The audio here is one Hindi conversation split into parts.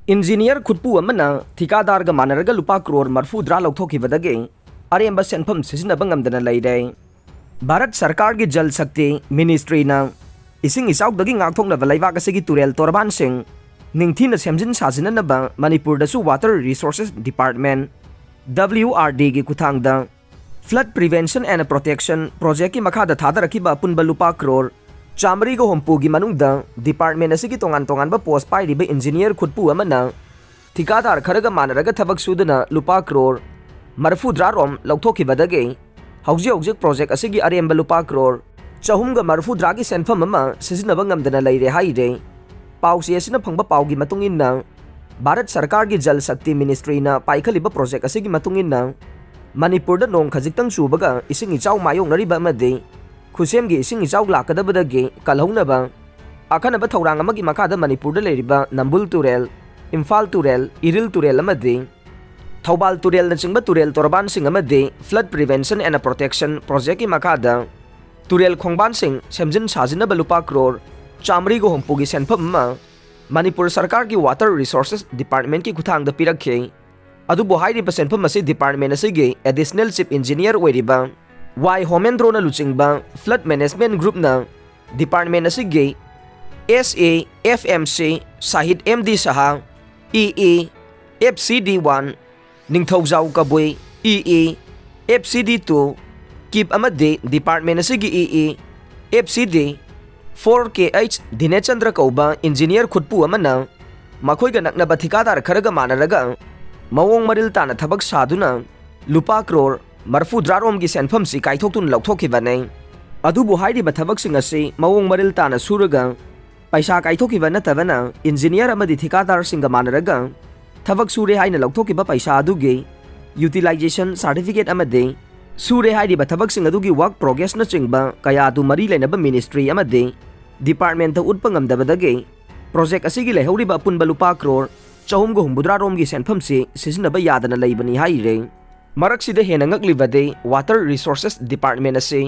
इंजीनियर खुटपू अमना thikadarga mannaraga lupa crore marfudra louthokhibadagi aremba senfam sijinnaba ngamdana leire। Bharat सरकार की जल शक्ति मिनिस्ट्री ना इसिंग इसाउदगी ngakthoknaba leibak asigi turel torban sing ningthina semjin sajinanaba manipur dasu water resources department WRD gi kuthangda flood prevention and protection project ki makha da thadarakiba punba lupa crore Chamari को हमपू की मनुंगदा डिपार्टमेंट असि की तोंगान बा पोस्ट पाइरिबा इंजीनियर खुटपू अमना ठिकादार खरगा मानरगा थबक सुदना लुपा क्रोर मरफुद्रा रोम लौथोखिबदगे हौजे प्रोजेक्ट असि की अरेंबा लुपा क्रोर चहुमगा मरफुद्रा की सेंफम अमा सिजिनबा ngamdana लेरे हाइरे पाउसी असिना फंगबा पाउगी मतुंगिन्ना भारत सरकार की जल शक्ति मिनिस्ट्री ना पाइखलिबा प्रोजेक्ट असि की मतुंगिन्ना मणिपुर दा नोंग खजिक्तंग सुबगा इसिंग इचाउ मायोंगनरिबा अमदे खुसेम की इसिंग इचाउ लाकदबदगे कलहौनबा अखनबा थौरांग अमगी मखादा मणिपुर दा लेरिबा नंबुल तुरेल इम्फाल तुरेल इरिल तुरेल अमदे थौबाल तुरेल नचिंगबा तुरेल तोरबान सिंग अमदे flood prevention and protection project की मखादा तुरेल खोंबान सिंग सेमजिन साजिनबा लुपा क्रोर चामरी गो हमपुगी सेनफम मणिपुर सरकार की वाटर रिसोर्सेस डिपार्टमेंट की खुथांगदा पिरखे अदुबो हाइरिबा सेनफम असी डिपार्टमेंट असिगे एडिशनल चीफ इंजीनियर ओइरिबा वाई होमेंद्रो ना लुचिंगबा फ्लड मैनेजमेंट ग्रुप ना डिपार्टमेंट असिगे SAFMC साहिद MD सहा EE FCD1 निंगथौजाउ कबुई EE FCD2 किप अमदे डिपार्टमेंट असिगे EE FCD 4KH दिनेचंद्र कौबा इंजीनियर खुटपू अमना मखोइगा नकनबा ठिकादार खरगा मानरगा मवोंग मरिल ताना थबक सादुना लुपा क्रोर मरफुद्रा रोम की सेंफम से काइथोक्तुन लौथोखिबने अदुबु हाइरिबा थबकसिंग असि मवोंग मरिल ताना सुरगा पैसा काइथोखिबा नतबना इंजीनियर अमदि ठिकादार सिंग मानरगा थबक सुरे हाइना लौथोखिबा पैसा अदुगे यूटिलाइजेशन सर्टिफिकेट अमदे सुरे हाइरिबा थबकसिंग अदुगी वर्क प्रोग्रेस न चिंगबा कया दु मरी लेनबा मिनिस्ट्री अमदे डिपार्टमेंट ता उटपा ngamdabadage प्रोजेक्ट असिगी लेहौरिबा पुनबा लुपा क्रोर चहुमगो हुंबुद्रा रोम की सेंफम से सिजिनबा यादना लेबनी हाइरे मरक्सिदे हेना ngakliबदे वाटर रिसोर्सेस डिपार्टमेंट असे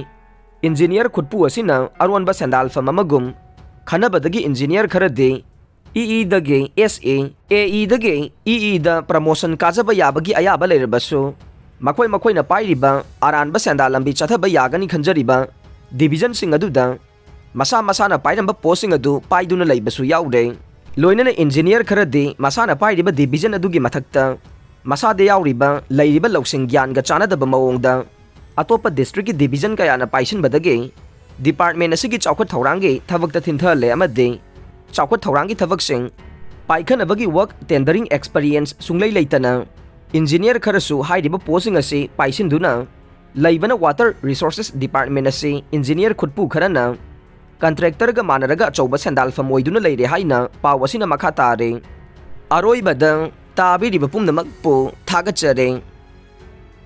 इंजीनियर खुटपू असिना अरोनबा सेंडाल फम अमगुम खनबदगी इंजीनियर खरदे EE दगे SA AE दगे EE दा प्रमोशन काजबा याबगी अयाबा लेरबसु मखोइना पाइरिबा आरानबा सेंडाल लंबी चथबा यागनी खंजरिबा डिविजन सिंग अदुदा मसा मसाना पाइरंबा पोस्टिंग अदु पाइदुना लेबसु याउदे लोइनना इंजीनियर खरदे मसाना पाइरिबा डिविजन अदुगी मथक्ता मसादे याउरिबा लैरिबा लौसिंग ज्ञानगा चानदबा मवोंगदा अतोपा डिस्ट्रिक्ट की डिविजन कयाना पाइसिनबदगे डिपार्टमेंट असिगी चौखट थौरांगे थबकता थिनथले अमदे चौखट थौरांगी थबकसिंग पाइखनबगी वर्क टेंडरिंग एक्सपीरियंस सुंगलै लेतना इंजीनियर खरसु हाइरिबा पोस्टिंग असे पाइसिनदुना लैबना वाटर रिसोर्सेस डिपार्टमेंट असे इंजीनियर खुटपू खरना कॉन्ट्रैक्टर गा मानरगा अचौबा सेंडाल फम ओइदुना लेरे हाइना पाव असिना मखा तारे अरोइबदा ताबिरिबा पुमनमकपु थागचरे।